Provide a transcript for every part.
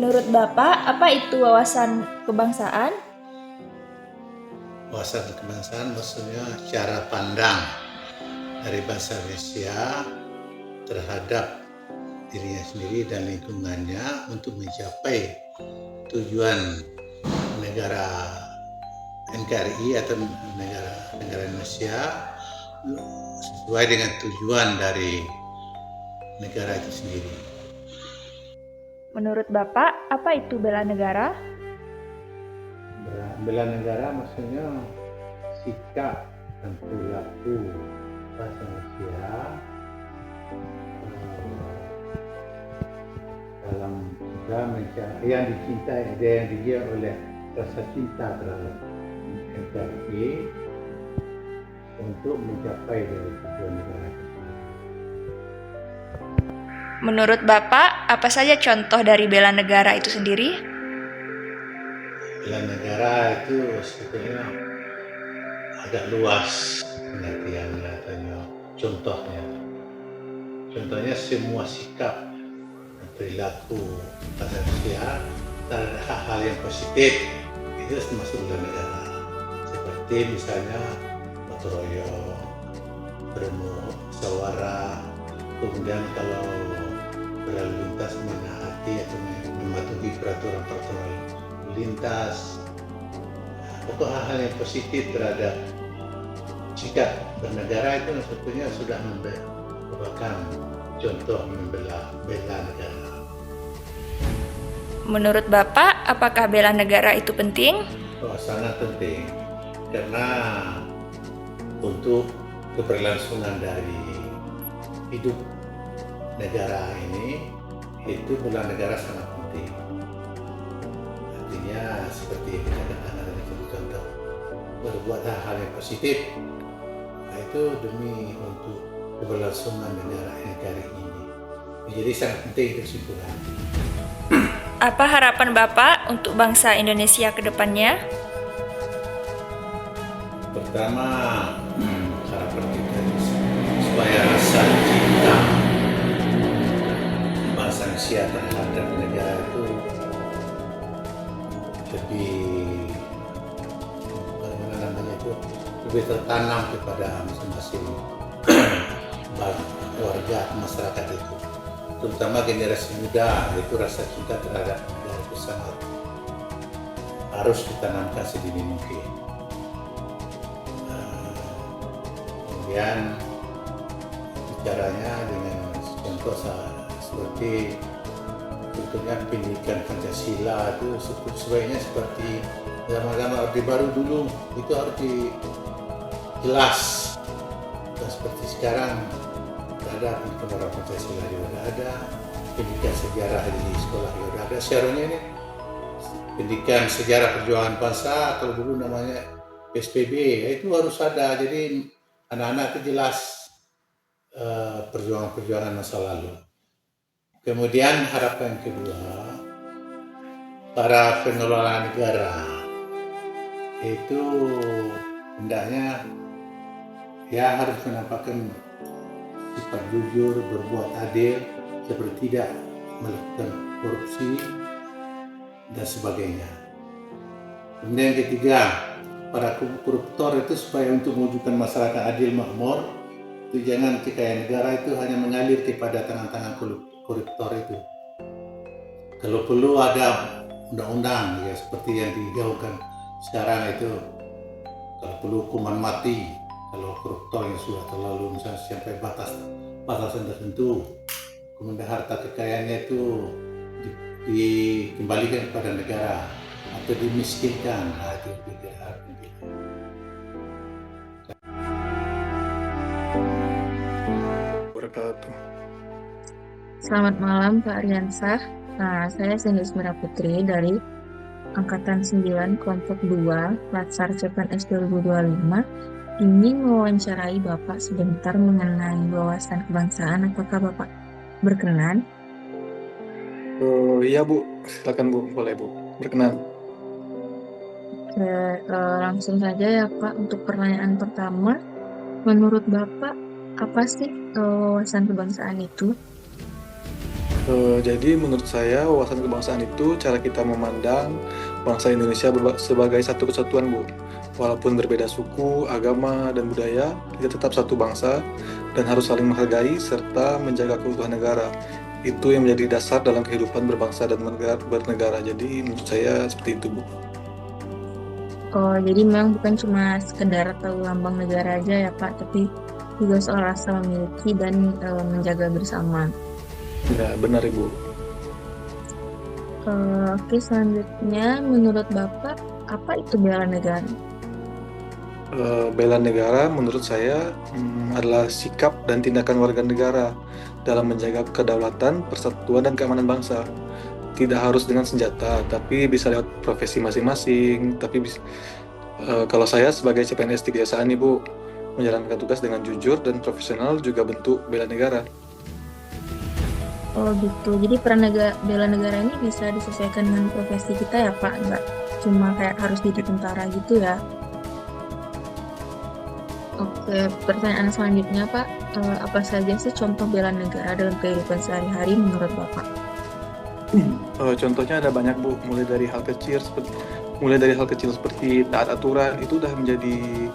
Menurut Bapak, apa itu wawasan kebangsaan? Wawasan kebangsaan maksudnya cara pandang dari bangsa Indonesia terhadap dirinya sendiri dan lingkungannya untuk mencapai tujuan negara NKRI atau negara Indonesia sesuai dengan tujuan dari negara itu sendiri. Menurut Bapak, apa itu bela negara? Bela negara maksudnya sikap dan perilaku bangsa Indonesia dalam yang dicintai, yang digiat oleh rasa cinta terhadap NKRI untuk mencapai dari tujuan negara. Menurut Bapak, apa saja contoh dari bela negara itu sendiri? Bela negara itu sebetulnya agak luas pengertiannya atau contohnya. Contohnya semua sikap dan perilaku bangsa Indonesia terhadap hal-hal yang positif itu termasuk bela negara. Seperti misalnya gotong royong, bermusyawarah, kemudian kalau berlalu lintas menaati atau mematuhi peraturan-peraturan lintas. Pokok hal-hal yang positif terhadap sikap bernegara itu sebetulnya sudah merupakan contoh bela negara. Menurut Bapak, apakah bela negara itu penting? Sangat penting karena untuk keberlangsungan dari hidup negara ini itu bela negara sangat penting. Artinya seperti yang dikatakan ada contoh berbuat hal-hal yang positif, itu demi untuk keberlangsungan negara NKRI ini. Jadi sangat penting kesimpulan. Apa harapan Bapak untuk bangsa Indonesia ke depannya? Pertama, harapan kita supaya rasa cinta bangsa Indonesia terhadap negara itu lebih tertanam kepada masing-masing warga masyarakat itu, terutama generasi muda. Itu rasa cinta terhadap negara itu sangat harus ditanamkan sedini mungkin. Kemudian bicaranya dengan contoh seperti contohnya pendidikan Pancasila itu sebaiknya seperti zaman-zaman Orde Baru dulu, itu harus jelas. Dan seperti sekarang ada pendidikan Pancasila juga ada, pendidikan sejarah di sekolah juga ada. Seharusnya ini pendidikan sejarah perjuangan bangsa, kalau dulu namanya PSBB, itu harus ada. Jadi anak-anak itu jelas perjuangan-perjuangan masa lalu. Kemudian harapan kedua, para pengelola negara itu hendaknya harus menampakkan sifat jujur, berbuat adil, seperti tidak melakukan korupsi dan sebagainya. Kemudian yang ketiga, para koruptor itu supaya untuk mewujudkan masyarakat adil makmur, itu jangan kekayaan negara itu hanya mengalir kepada tangan-tangan koruptor itu. Kalau perlu ada undang-undang seperti yang digaungkan sekarang itu, kalau perlu hukuman mati kalau koruptor yang sudah terlalu misalnya sampai batasan tertentu. Kemudian harta kekayaannya itu dikembalikan kepada negara atau dimiskinkan. Itu tidak penting. Selamat malam Pak Aryansah. Saya Cindy Ismira Putri dari Angkatan 9 Kelompok 2 Latsar CPNS 2025 ingin mewawancarai Bapak sebentar mengenai wawasan kebangsaan. Apakah Bapak berkenan? Iya Bu, silakan Bu, boleh Bu, berkenan. Oke, langsung saja ya Pak. Untuk pertanyaan pertama, menurut Bapak apa sih wawasan kebangsaan itu? Jadi menurut saya wawasan kebangsaan itu cara kita memandang bangsa Indonesia sebagai satu kesatuan, Bu. Walaupun berbeda suku, agama, dan budaya, kita tetap satu bangsa dan harus saling menghargai serta menjaga keutuhan negara. Itu yang menjadi dasar dalam kehidupan berbangsa dan bernegara. Jadi menurut saya seperti itu, Bu. Oh, jadi memang bukan cuma sekedar tahu lambang negara aja ya Pak, tapi juga soal rasa memiliki dan menjaga bersama. Ya, benar, Ibu. Oke, selanjutnya menurut Bapak, apa itu bela negara? Bela negara menurut saya adalah sikap dan tindakan warga negara dalam menjaga kedaulatan, persatuan, dan keamanan bangsa. Tidak harus dengan senjata, tapi bisa lewat profesi masing-masing. Kalau saya sebagai CPNS di kejaksaan nih, Bu, menjalankan tugas dengan jujur dan profesional juga bentuk bela negara. Oh gitu, jadi bela negara ini bisa disesuaikan dengan profesi kita ya Pak, nggak cuma kayak harus jadi tentara gitu ya. Oke, pertanyaan selanjutnya Pak, apa saja sih contoh bela negara dalam kehidupan sehari-hari menurut Bapak? Contohnya ada banyak, Bu, mulai dari hal kecil seperti taat aturan, itu udah menjadi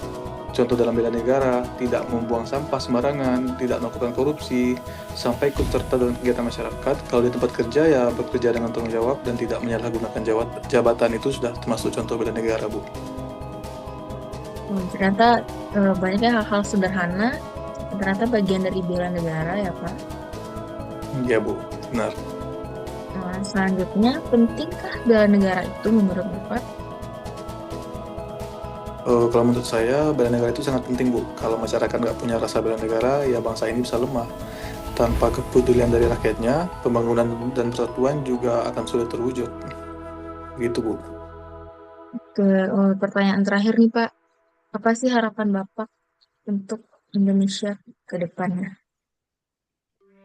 contoh dalam bela negara, tidak membuang sampah sembarangan, tidak melakukan korupsi, sampai ikut serta dalam kegiatan masyarakat. Kalau di tempat kerja ya bekerja dengan tanggung jawab dan tidak menyalahgunakan jabatan, itu sudah termasuk contoh bela negara, Bu. Ternyata banyaknya hal-hal sederhana, ternyata bagian dari bela negara ya Pak. Iya, Bu, benar. Selanjutnya, pentingkah bela negara itu menurut Bapak? Kalau menurut saya, bela negara itu sangat penting, Bu. Kalau masyarakat nggak punya rasa bela negara, ya bangsa ini bisa lemah. Tanpa kepedulian dari rakyatnya, pembangunan dan persatuan juga akan sulit terwujud. Gitu, Bu. Pertanyaan terakhir nih Pak, apa sih harapan Bapak untuk Indonesia ke depannya?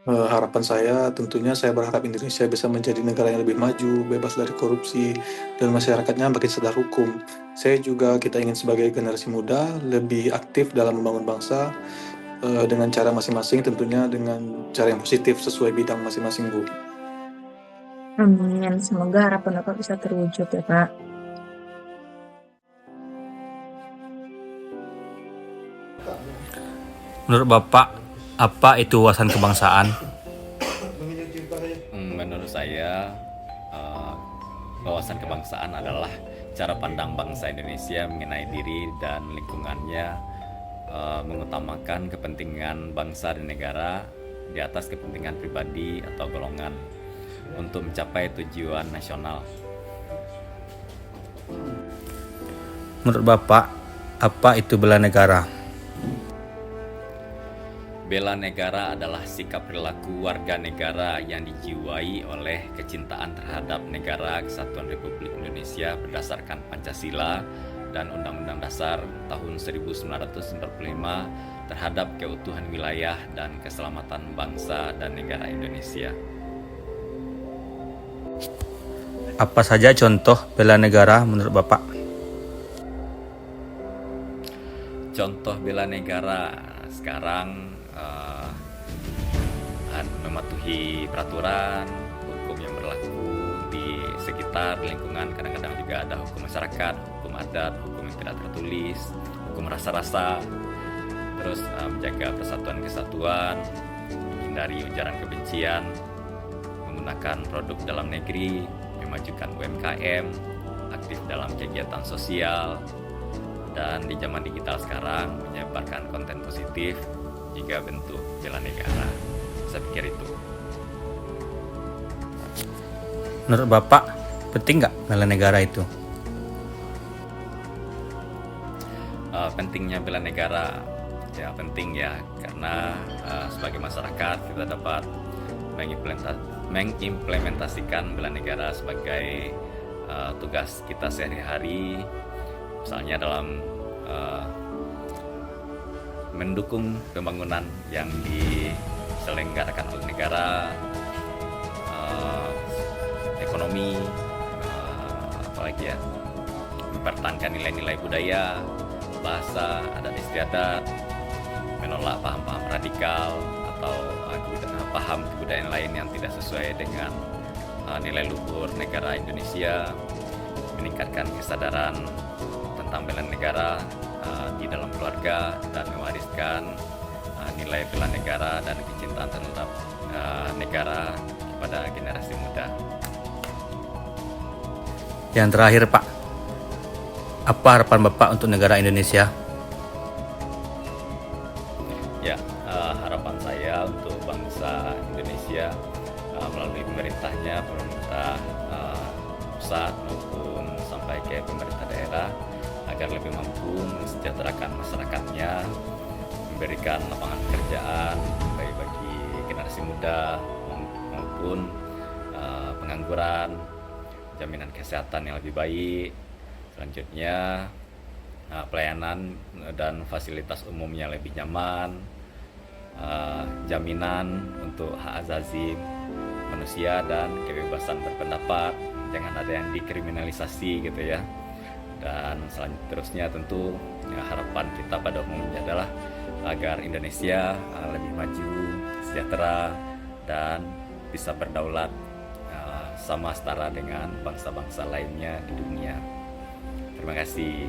Harapan saya tentunya saya berharap Indonesia bisa menjadi negara yang lebih maju, bebas dari korupsi, dan masyarakatnya makin sadar hukum. Kita ingin sebagai generasi muda lebih aktif dalam membangun bangsa dengan cara masing-masing, tentunya dengan cara yang positif sesuai bidang masing-masing, Bu. Amin, semoga harapan Bapak bisa terwujud ya Pak. Menurut Bapak, apa itu wawasan kebangsaan? Menurut saya, wawasan kebangsaan adalah cara pandang bangsa Indonesia mengenai diri dan lingkungannya, mengutamakan kepentingan bangsa dan negara di atas kepentingan pribadi atau golongan untuk mencapai tujuan nasional. Menurut Bapak, apa itu bela negara? Bela negara adalah sikap perilaku warga negara yang dijiwai oleh kecintaan terhadap negara Kesatuan Republik Indonesia berdasarkan Pancasila dan Undang-Undang Dasar tahun 1945 terhadap keutuhan wilayah dan keselamatan bangsa dan negara Indonesia. Apa saja contoh bela negara menurut Bapak? Contoh bela negara sekarang mematuhi peraturan hukum yang berlaku di sekitar lingkungan. Kadang-kadang juga ada hukum masyarakat, hukum adat, hukum yang tidak tertulis, hukum rasa-rasa, terus menjaga persatuan kesatuan, menghindari ujaran kebencian, menggunakan produk dalam negeri, memajukan UMKM, aktif dalam kegiatan sosial, dan di zaman digital sekarang menyebarkan konten positif juga bentuk bela negara. Saya pikir itu. Menurut Bapak, penting nggak bela negara itu? Pentingnya bela negara, ya penting ya, karena sebagai masyarakat kita dapat mengimplementasikan bela negara sebagai tugas kita sehari-hari, misalnya dalam mendukung pembangunan yang diselenggarakan oleh negara, ekonomi, apalagi ya, mempertahankan nilai-nilai budaya, bahasa, adat istiadat, menolak paham-paham radikal atau paham kebudayaan lain yang tidak sesuai dengan nilai luhur negara Indonesia, meningkatkan kesadaran tentang bela negara di dalam keluarga, dan mewariskan nilai bela negara dan kecintaan terhadap negara kepada generasi muda. Yang terakhir Pak, apa harapan Bapak untuk negara Indonesia? Ya, harapan saya untuk bangsa Indonesia melalui pemerintahnya, pemerintah pusat maupun sampai ke pemerintah daerah, agar lebih mampu mensejahterakan masyarakatnya, memberikan lapangan pekerjaan baik bagi generasi muda maupun pengangguran, jaminan kesehatan yang lebih baik, selanjutnya pelayanan dan fasilitas umum yang lebih nyaman, jaminan untuk hak asasi manusia dan kebebasan berpendapat, jangan ada yang dikriminalisasi gitu ya. Dan selanjutnya tentu harapan kita pada umumnya adalah agar Indonesia lebih maju, sejahtera, dan bisa berdaulat sama setara dengan bangsa-bangsa lainnya di dunia. Terima kasih.